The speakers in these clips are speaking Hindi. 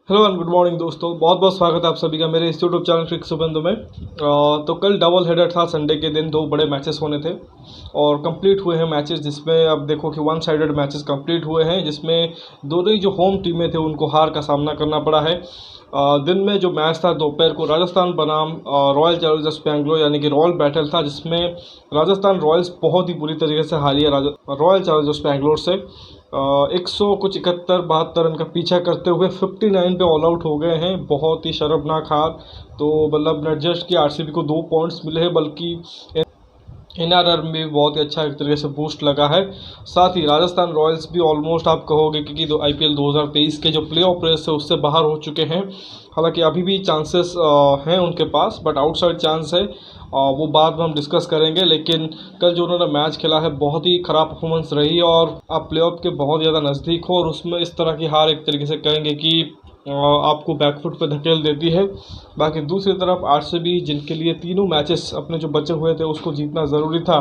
हेलो एंड गुड मॉर्निंग दोस्तों, बहुत बहुत स्वागत है आप सभी का मेरे इस यूट्यूब चैनल क्रिक सुबंधु में। तो कल डबल हेडर था, संडे के दिन दो बड़े मैचेस होने थे और कंप्लीट हुए हैं मैचेस, जिसमें अब देखो कि वन साइडेड मैचेस कंप्लीट हुए हैं, जिसमें दोनों ही जो होम टीमें थे उनको हार का सामना करना पड़ा है। दिन में जो मैच था दोपहर को राजस्थान बनाम रॉयल चैलेंजर्स बेंगलोर यानी कि रॉयल बैटल था, जिसमें राजस्थान रॉयल्स बहुत ही बुरी तरीके से हारी है रॉयल चैलेंजर्स बेंगलोर से। 100 कुछ 71-72 रन का पीछा करते हुए 59 पे ऑल आउट हो गए हैं। बहुत ही शर्मनाक हार। तो मतलब नॉट जस्ट कि आरसीबी को 2 पॉइंट्स मिले हैं, बल्कि एनआरआर में भी बहुत ही अच्छा एक तरीके से बूस्ट लगा है। साथ ही राजस्थान रॉयल्स भी ऑलमोस्ट आप कहोगे कि आईपीएल 2023 के जो प्ले ऑफ रेस है उससे बाहर हो चुके हैं। हालांकि अभी भी चांसेस हैं उनके पास, बट आउटसाइड चांस है। वो बाद में हम डिस्कस करेंगे। लेकिन कल जो उन्होंने मैच खेला है बहुत ही ख़राब परफॉर्मेंस रही और आप प्लेऑफ के बहुत ज़्यादा नज़दीक हो और उसमें इस तरह की हार एक तरीके से कहेंगे कि आपको बैकफुट पे धकेल देती है। बाकी दूसरी तरफ आरसीबी, जिनके लिए तीनों मैचेस अपने जो बचे हुए थे उसको जीतना ज़रूरी था,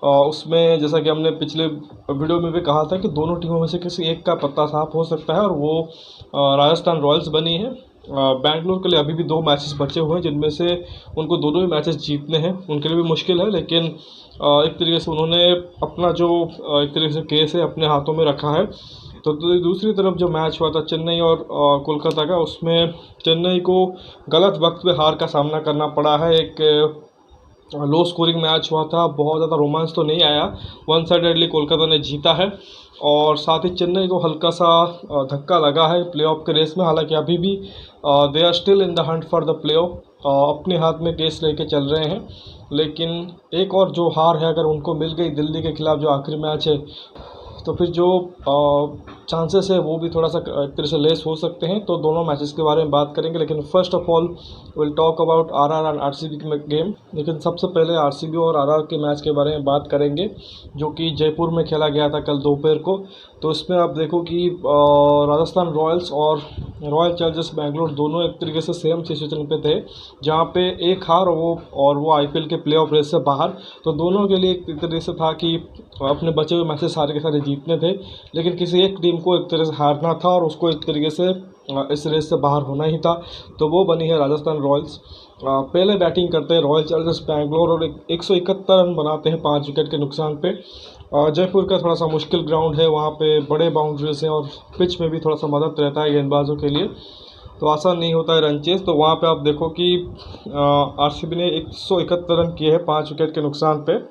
उसमें जैसा कि हमने पिछले वीडियो में भी कहा था कि दोनों टीमों में से किसी एक का पत्ता साफ हो सकता है और वो राजस्थान रॉयल्स बनी है। बैंगलोर के लिए अभी भी 2 मैचेस बचे हुए हैं, जिनमें से उनको दोनों ही मैचेस जीतने हैं। उनके लिए भी मुश्किल है, लेकिन एक तरीके से उन्होंने अपना जो एक तरीके से केस है अपने हाथों में रखा है। तो दूसरी तरफ जो मैच हुआ था चेन्नई और कोलकाता का, उसमें चेन्नई को गलत वक्त पे हार का सामना करना पड़ा है। एक लो स्कोरिंग मैच हुआ था, बहुत ज़्यादा रोमांच तो नहीं आया। वन साइडेडली कोलकाता ने जीता है और साथ ही चेन्नई को हल्का सा धक्का लगा है प्लेऑफ के रेस में। हालांकि अभी भी they are still in the hunt for the playoff, अपने हाथ में केस लेके चल रहे हैं। लेकिन एक और जो हार है अगर उनको मिल गई दिल्ली के खिलाफ जो आखिरी मैच है, तो फिर जो चांसेस है वो भी थोड़ा सा एक तरह से लेस हो सकते हैं। तो दोनों मैचेस के बारे में बात करेंगे, लेकिन first of all will talk about RR and RCB के गेम। लेकिन सबसे पहले आरसीबी और आरआर के मैच के बारे में बात करेंगे, जो कि जयपुर में खेला गया था कल दोपहर को। तो इसमें आप देखो कि राजस्थान रॉयल्स और रॉयल चैलेंजर्स बेंगलोर दोनों एक तरीके से सेम सिचुएशन पे थे, जहाँ पे एक हार वो आईपीएल के प्ले ऑफ रेस से बाहर। तो दोनों के लिए एक तरीके से था कि अपने बचे हुए मैचेस सारे के सारे जीतने थे, लेकिन किसी एक टीम को एक तरह से हारना था और उसको एक तरीके से इस रेस से बाहर होना ही था। तो वो बनी है राजस्थान रॉयल्स। पहले बैटिंग करते हैं रॉयल चैलेंजर्स बेंगलोर और 171 रन बनाते हैं 5 विकेट के नुकसान पे। जयपुर का थोड़ा सा मुश्किल ग्राउंड है, वहाँ पे बड़े बाउंड्रीज हैं और पिच में भी थोड़ा सा मदद रहता है गेंदबाजों के लिए, तो आसान नहीं होता है रन चेस। तो वहाँ पे आप देखो कि आरसीबी ने 171 रन किए हैं 5 विकेट के नुकसान पे।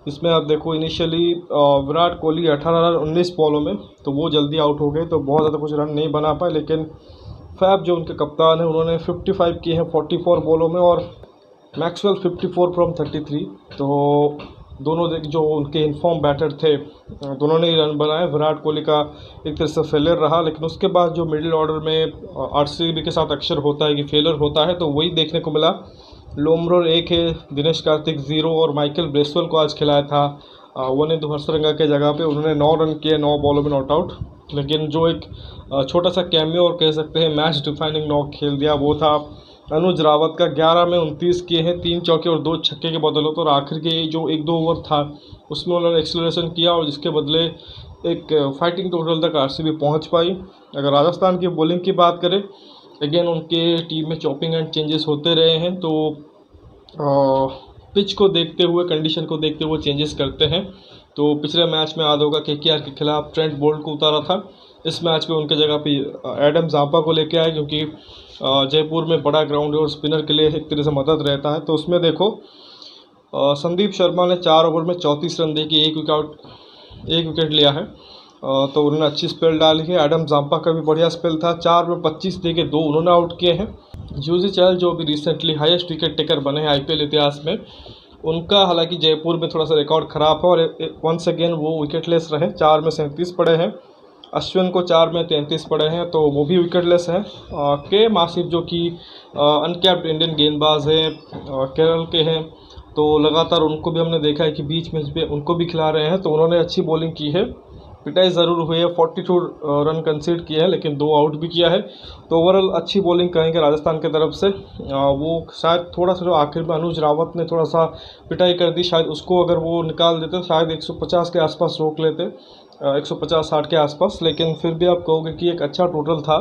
इसमें आप देखो इनिशियली विराट कोहली 18 रन 19 बॉलों में, तो वो जल्दी आउट हो गए, तो बहुत ज़्यादा कुछ रन नहीं बना पाए। लेकिन फैब जो उनके कप्तान है उन्होंने 55 किए हैं 44 बॉलों में और मैक्सवेल 54 फ्रॉम 33। तो दोनों जो उनके इनफॉर्म बैटर थे दोनों ने ही रन बनाए। विराट कोहली का एक तरह से फेलियर रहा, लेकिन उसके बाद जो मिडिल ऑर्डर में आरसीबी के साथ अक्सर होता है कि फेलियर होता है, तो वही देखने को मिला। लोमरोर 1 है, दिनेश कार्तिक 0 और माइकल ब्रेसवेल को आज खिलाया था वनिंदु हसरंगा के जगह पे। उन्होंने 9 रन किए 9 बॉलों में नॉट आउट। लेकिन जो एक छोटा सा कैमियो और कह सकते हैं मैच डिफाइनिंग नॉक खेल दिया वो था अनुज रावत का। 11 में 29 किए हैं, 3 चौके और 2 छक्के के बदौलत। और आखिर के जो 1-2 ओवर था उसमें उन्होंने एक्सेलरेशन किया और जिसके बदले एक फाइटिंग टोटल तक आरसीबी पहुंच पाई। अगर राजस्थान की बॉलिंग की बात करें, अगेन उनके टीम में चॉपिंग एंड चेंजेस होते रहे हैं, तो पिच को देखते हुए कंडीशन को देखते हुए चेंजेस करते हैं। तो पिछले मैच में याद होगा केकेआर के खिलाफ ट्रेंट बोल्ट को उतारा था, इस मैच में उनके जगह पे एडम जाम्पा को लेके आए, क्योंकि जयपुर में बड़ा ग्राउंड है और स्पिनर के लिए एक तरह से मदद रहता है। तो उसमें देखो संदीप शर्मा ने 4 ओवर में 34 रन दे के एक विकेट लिया है, तो उन्होंने अच्छी स्पेल डाली है। एडम जाम्पा का भी बढ़िया स्पेल था, 4 में 25 दे के 2 उन्होंने आउट किए हैं। यूजी चहल जो भी रिसेंटली हाईएस्ट विकेट टेकर बने हैं आईपीएल इतिहास में, उनका हालांकि जयपुर में थोड़ा सा रिकॉर्ड ख़राब है और वंस अगेन वो विकेटलेस रहे। 4 में 37 पड़े हैं। अश्विन को 4 में 33 पड़े हैं, तो वो भी विकेटलेस हैं। के मासिफ जो कि अनकैप्ड इंडियन गेंदबाज हैं, केरल के हैं, तो लगातार उनको भी हमने देखा है कि बीच में उनको भी खिला रहे हैं, तो उन्होंने अच्छी बॉलिंग की है। पिटाई ज़रूर हुई है, 42 रन कंसीड किए हैं, लेकिन 2 आउट भी किया है। तो ओवरऑल अच्छी बॉलिंग कहेंगे राजस्थान की तरफ से। वो शायद थोड़ा सा जो आखिर में अनुज रावत ने थोड़ा सा पिटाई कर दी, शायद उसको अगर वो निकाल देते शायद 150 के आसपास रोक लेते। 150-60 के आसपास, लेकिन फिर भी आप कहोगे कि एक अच्छा टोटल था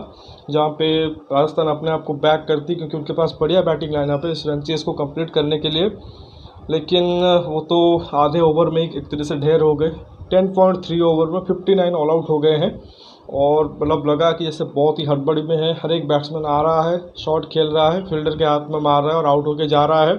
जहाँ पे राजस्थान अपने आप को बैक करती, क्योंकि उनके पास बढ़िया बैटिंग लाइनअप है इस रन चेस को कंप्लीट करने के लिए। लेकिन वो तो आधे ओवर में ही एक तरह से ढेर हो गए। 10.3 ओवर में 59 ऑल आउट हो गए हैं और मतलब लगा कि जैसे बहुत ही हड़बड़ी में है। हर एक बैट्समैन आ रहा है, शॉट खेल रहा है, फील्डर के हाथ में मार रहा है और आउट होके जा रहा है।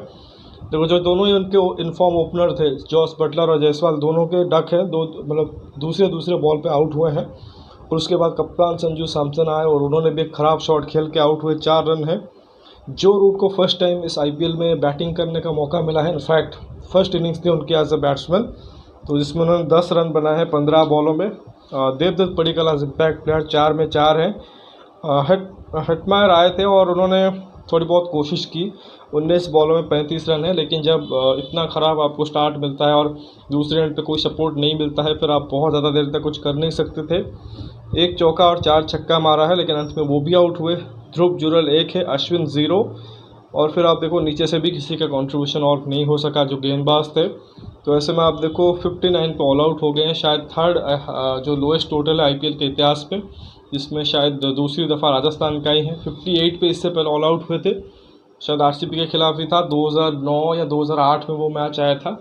देखो जो दोनों ही उनके इनफॉर्म ओपनर थे, जॉस बटलर और जायसवाल, दोनों के डक हैं, दो मतलब दूसरे दूसरे बॉल पे आउट हुए हैं। और उसके बाद कप्तान संजू सैमसन आए और उन्होंने भी एक ख़राब शॉट खेल के आउट हुए। 4 रन है। जो रूट को फर्स्ट टाइम इस आईपीएल में बैटिंग करने का मौका मिला है, इनफैक्ट फर्स्ट इनिंग्स थी उनकी एज अ बैट्समैन, तो जिसमें उन्होंने 10 रन बनाए हैं 15 बॉलों में। Devdutt Padikkal as impact player 4 में 4 हैं। हेटमायर आए थे और उन्होंने थोड़ी बहुत कोशिश की। 19 बॉलों में 35 रन है, लेकिन जब इतना ख़राब आपको स्टार्ट मिलता है और दूसरे एंड पे कोई सपोर्ट नहीं मिलता है, फिर आप बहुत ज़्यादा देर तक कुछ कर नहीं सकते थे। एक चौका और 4 छक्का मारा है, लेकिन अंत में वो भी आउट हुए। ध्रुव जुरल 1 है, अश्विन 0। और फिर आप देखो नीचे से भी किसी का कंट्रीब्यूशन और नहीं हो सका जो गेंदबाज थे। तो ऐसे में आप देखो 59 पे ऑल आउट हो गए हैं। शायद थर्ड जो लोएस्ट टोटल है आईपीएल के इतिहास में, जिसमें शायद दूसरी दफ़ा राजस्थान का ही है। 58 पे इससे पहले ऑल आउट हुए थे, शायद आरसीबी के खिलाफ ही था। 2009 या 2008 में वो मैच आया था।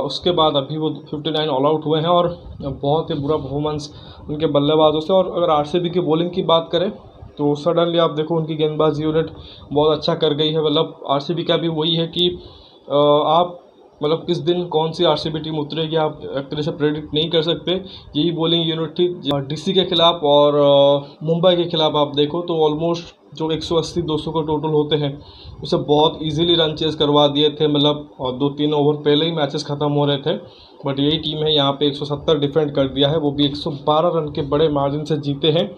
उसके बाद अभी वो 59 ऑल आउट हुए हैं और बहुत ही बुरा परफॉर्मेंस उनके बल्लेबाजों से। और अगर आरसीबी की बॉलिंग की बात करें तो सडनली आप देखो उनकी गेंदबाजी यूनिट बहुत अच्छा कर गई है। मतलब आरसीबी का भी वही है कि आप मतलब किस दिन कौन सी आरसीबी टीम उतरेगी आप एक तरह से प्रेडिक्ट नहीं कर सकते। यही बॉलिंग यूनिट थी डीसी के खिलाफ और मुंबई के खिलाफ। आप देखो तो ऑलमोस्ट जो 180-200 का टोटल होते हैं उसे बहुत इजीली रन चेस करवा दिए थे। मतलब और 2-3 ओवर पहले ही मैचेस ख़त्म हो रहे थे। बट यही टीम है यहाँ पे 170 डिफेंड कर दिया है, वो भी 112 रन के बड़े मार्जिन से जीते हैं।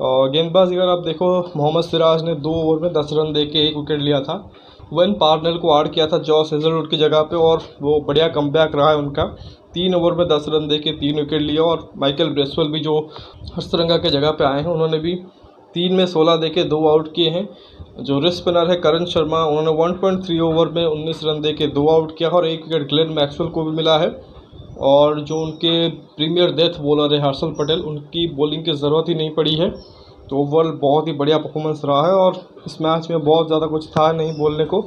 और गेंदबाजी अगर आप देखो, मोहम्मद सिराज ने 2 ओवर में 10 रन दे के 1 विकेट लिया था। वन पार्नल को ऐड किया था जॉस हेजलवुड की जगह पे और वो बढ़िया कमबैक रहा है उनका। 3 ओवर में 10 रन दे के 3 विकेट लिया। और माइकल ब्रेसवेल भी जो हस्तरंगा के जगह पे आए हैं, उन्होंने भी 3 में 16 दे के 2 आउट किए हैं। जो रिस्ट स्पिनर है करण शर्मा, उन्होंने 1.3 ओवर में 19 रन दे के 2 आउट किया और 1 विकेट ग्लेन मैक्सवेल को भी मिला है। और जो उनके प्रीमियर डेथ बॉलर है हर्षल पटेल, उनकी बॉलिंग की ज़रूरत ही नहीं पड़ी है। तो ओवरऑल बहुत ही बढ़िया परफॉर्मेंस रहा है और इस मैच में बहुत ज़्यादा कुछ था नहीं बोलने को।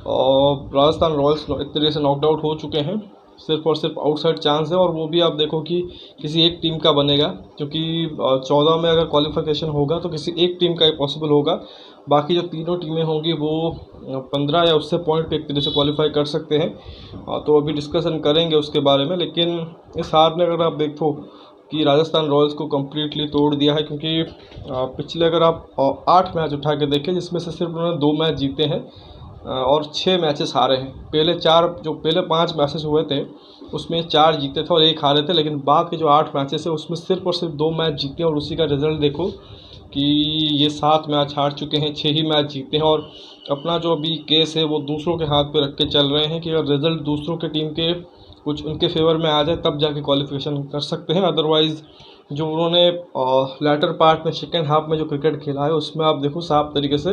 और राजस्थान रॉयल्स एक तरीके से नॉकड आउट हो चुके हैं। सिर्फ और सिर्फ आउटसाइड चांस है और वो भी आप देखो कि किसी एक टीम का बनेगा, क्योंकि 14 में अगर क्वालिफिकेशन होगा तो किसी एक टीम का ही पॉसिबल होगा। बाकी जो तीनों टीमें होंगी वो 15 या उससे पॉइंट पे एक तरीके से क्वालिफाई कर सकते हैं। तो अभी डिस्कशन करेंगे उसके बारे में। लेकिन इस हार ने अगर आप देखो कि राजस्थान रॉयल्स को कम्प्लीटली तोड़ दिया है, क्योंकि पिछले अगर आप 8 मैच उठा के देखें जिसमें से सिर्फ उन्होंने 2 मैच जीते हैं और 6 मैचेस हारे हैं। पहले 5 मैचेस हुए थे उसमें 4 जीते थे और 1 हारे थे, लेकिन बाद के जो 8 मैचेस है उसमें सिर्फ और सिर्फ 2 मैच जीते हैं। और उसी का रिज़ल्ट देखो कि ये 7 मैच हार चुके हैं, 6 ही मैच जीते हैं। और अपना जो अभी केस है वो दूसरों के हाथ पे रख के चल रहे हैं कि अगर रिज़ल्ट दूसरों के टीम के कुछ उनके फेवर में आ जाए तब जाके क्वालिफिकेशन कर सकते हैं। अदरवाइज़ जो उन्होंने लैटर पार्ट में सेकेंड हाफ में जो क्रिकेट खेला है उसमें आप देखो साफ तरीके से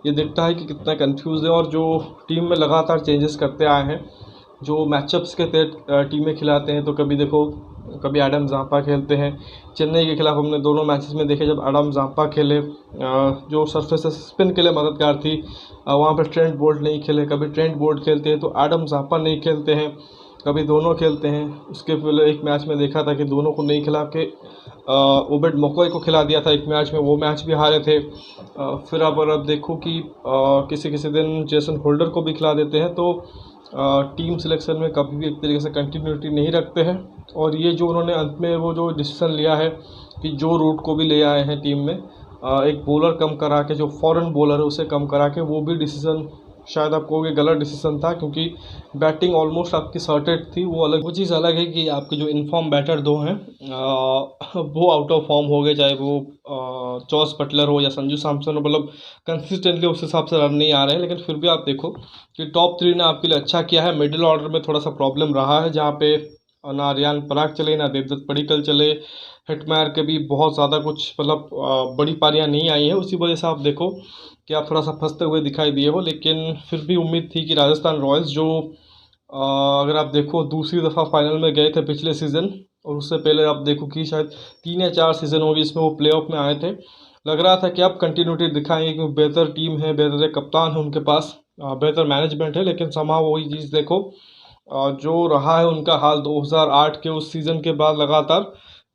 ये दिखता है कि कितना कंफ्यूज है। और जो टीम में लगातार चेंजेस करते आए हैं, जो मैचअप्स के तहत टीमें खिलाते हैं, तो कभी देखो कभी एडम जांपा खेलते हैं। चेन्नई के खिलाफ हमने दोनों मैचेस में देखे जब एडम जांपा खेले, जो सरफेस स्पिन के लिए मददगार थी, वहाँ पर ट्रेंट बोल्ट नहीं खेले। कभी ट्रेंट बोल्ट खेलते हैं तो एडम जांपा नहीं खेलते हैं, कभी दोनों खेलते हैं। उसके पहले एक मैच में देखा था कि दोनों को नहीं खिला के ओबेड मकोई को खिला दिया था एक मैच में, वो मैच भी हारे थे। फिर अब देखो कि किसी किसी दिन जेसन होल्डर को भी खिला देते हैं। तो टीम सिलेक्शन में कभी भी एक तरीके से कंटिन्यूटी नहीं रखते हैं। और ये जो उन्होंने अंत में वो जो डिसीज़न लिया है कि जो रूट को भी ले आए हैं टीम में, एक बॉलर कम करा के, जो फॉरेन बॉलर है उसे कम करा के, वो भी डिसीज़न शायद आप कहोगे गलत डिसीज़न था, क्योंकि बैटिंग ऑलमोस्ट आपकी सॉर्टेड थी। वो चीज़ अलग है कि आपके जो इनफॉर्म बैटर 2 हैं वो आउट ऑफ फॉर्म हो गए, चाहे वो जॉस बटलर हो या संजू सैमसन हो। मतलब कंसिस्टेंटली उस हिसाब से रन नहीं आ रहे हैं। लेकिन फिर भी आप देखो कि टॉप 3 ने आपके लिए अच्छा किया है। मिडिल ऑर्डर में थोड़ा सा प्रॉब्लम रहा है, जहाँ पे ना रियान पराग चले ना देवदत्त पडिक्कल चले। हेटमायर के भी बहुत ज़्यादा कुछ मतलब बड़ी पारियाँ नहीं आई हैं, उसी वजह से आप देखो कि आप थोड़ा सा फंसते हुए दिखाई दिए हो। लेकिन फिर भी उम्मीद थी कि राजस्थान रॉयल्स जो अगर आप देखो दूसरी दफ़ा फाइनल में गए थे पिछले सीज़न, और उससे पहले आप देखो कि शायद 3 या 4 सीज़न हो गए इसमें वो प्लेऑफ में आए थे। लग रहा था कि अब कंटिन्यूटी दिखाएंगे क्योंकि बेहतर टीम है, बेहतर कप्तान है उनके पास, बेहतर मैनेजमेंट है, लेकिन समाव वही चीज़ देखो जो रहा है उनका हाल 2008 के उस सीज़न के बाद लगातार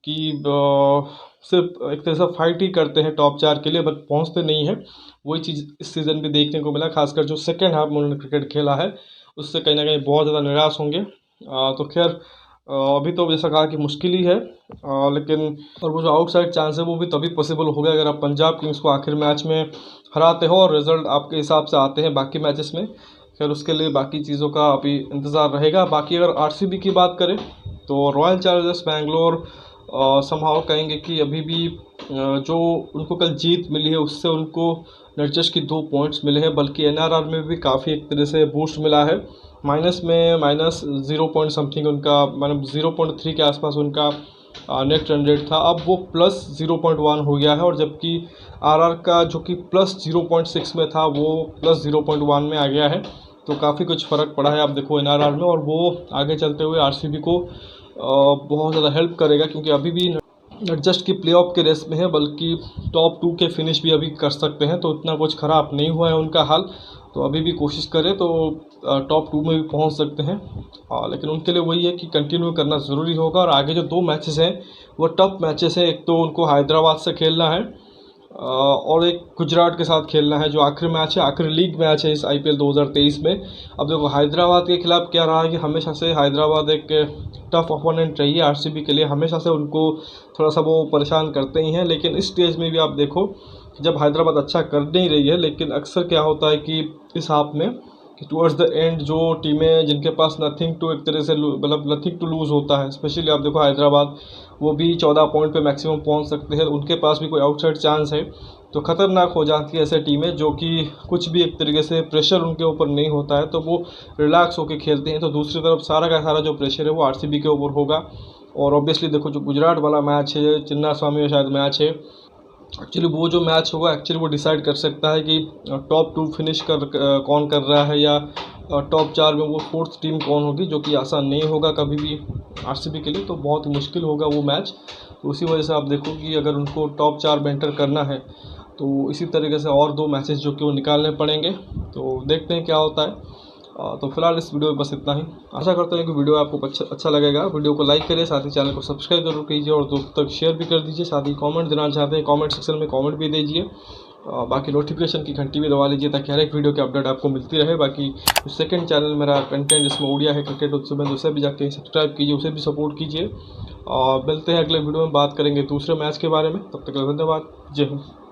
कि सिर्फ एक तरह से फाइट ही करते हैं टॉप 4 के लिए, बट पहुंचते नहीं हैं। वही चीज़ इस सीज़न भी देखने को मिला, खासकर जो सेकेंड हाफ में उन्होंने क्रिकेट खेला है उससे कहीं ना कहीं बहुत ज़्यादा निराश होंगे। तो खैर अभी तो जैसा कहा कि मुश्किल ही है, लेकिन और वो जो आउटसाइड चांस है वो भी तभी पॉसिबल हो गया अगर आप पंजाब किंग्स को आखिर मैच में हराते हो और रिजल्ट आपके हिसाब से आते हैं बाकी मैचेस में। खैर उसके लिए बाकी चीज़ों का अभी इंतज़ार रहेगा। बाकी अगर आरसीबी की बात करें तो रॉयल चैलेंजर्स बैंगलोर समहाउ कहेंगे कि अभी भी जो उनको कल जीत मिली है उससे उनको नर्चेस की 2 पॉइंट्स मिले हैं, बल्कि एनआरआर में भी काफ़ी एक तरह से बूस्ट मिला है। माइनस में माइनस 0 पॉइंट समथिंग उनका, मतलब 0.3 के आसपास उनका नेट रन रेट था, अब वो प्लस 0.1 हो गया है। और जबकि आरआर का जो कि प्लस 0.6 में था वो प्लस 0.1 में आ गया है। तो काफ़ी कुछ फ़र्क पड़ा है आप देखो एनआरआर में, और वो आगे चलते हुए आरसीबी को बहुत ज़्यादा हेल्प करेगा क्योंकि अभी भी नॉट जस्ट कि प्लेऑफ के रेस में है बल्कि टॉप 2 के फिनिश भी अभी कर सकते हैं। तो इतना कुछ ख़राब नहीं हुआ है उनका हाल, तो अभी भी कोशिश करें तो टॉप 2 में भी पहुंच सकते हैं। लेकिन उनके लिए वही है कि कंटिन्यू करना ज़रूरी होगा, और आगे जो 2 मैचेस हैं वो टफ मैचेस हैं। एक तो उनको हैदराबाद से खेलना है और एक गुजरात के साथ खेलना है जो आखिरी मैच है, आखिरी लीग मैच है इस आईपीएल 2023 में। अब देखो हैदराबाद के खिलाफ क्या रहा है कि हमेशा से हैदराबाद एक टफ ओपोनेंट रही है आरसीबी के लिए, हमेशा से उनको थोड़ा सा वो परेशान करते ही हैं। लेकिन इस स्टेज में भी आप देखो जब हैदराबाद अच्छा कर नहीं रही है, लेकिन अक्सर क्या होता है कि इस हाफ में कि टुवर्ड्स द एंड जो टीमें जिनके पास नथिंग टू एक तरह से मतलब नथिंग टू लूज़ होता है, स्पेशली आप देखो हैदराबाद वो भी 14 पॉइंट पे मैक्सिमम पहुंच सकते हैं, उनके पास भी कोई आउटसाइड चांस है तो ख़तरनाक हो जाती है ऐसे टीमें जो कि कुछ भी एक तरीके से प्रेशर उनके ऊपर नहीं होता है तो वो रिलैक्स होकर खेलते हैं। तो दूसरी तरफ सारा का सारा जो प्रेशर है वो आरसीबी के ऊपर होगा। और ऑब्वियसली देखो जो गुजरात वाला मैच है, चिन्ना स्वामी में शायद मैच है, एक्चुअली वो जो मैच होगा एक्चुअली वो डिसाइड कर सकता है कि टॉप 2 फिनिश कौन कर रहा है या टॉप 4 में वो 4th टीम कौन होगी, जो कि आसान नहीं होगा कभी भी आरसीबी के लिए, तो बहुत ही मुश्किल होगा वो मैच। तो उसी वजह से आप देखो कि अगर उनको टॉप 4 में एंटर करना है तो इसी तरीके से और 2 मैचेस जो कि वो निकालने पड़ेंगे। तो देखते हैं क्या होता है। तो फिलहाल इस वीडियो में बस इतना ही। आशा करते हैं कि वीडियो आपको अच्छा लगेगा। वीडियो को लाइक करें, साथ ही चैनल को सब्सक्राइब जरूर कीजिए और दोस्तों तक शेयर भी कर दीजिए। साथ ही कमेंट देना चाहते हैं कमेंट सेक्शन में कमेंट भी दीजिए। बाकी नोटिफिकेशन की घंटी भी दबा लीजिए ताकि हर एक वीडियो की अपडेट आपको मिलती रहे। बाकी सेकंड चैनल मेरा कंटेंट जिसमें उड़िया है क्रिकेट उत्सव, उसे भी जाके सब्सक्राइब कीजिए, उसे भी सपोर्ट कीजिए। और मिलते हैं अगले वीडियो में, बात करेंगे दूसरे मैच के बारे में। तब तक धन्यवाद, जय हिंद।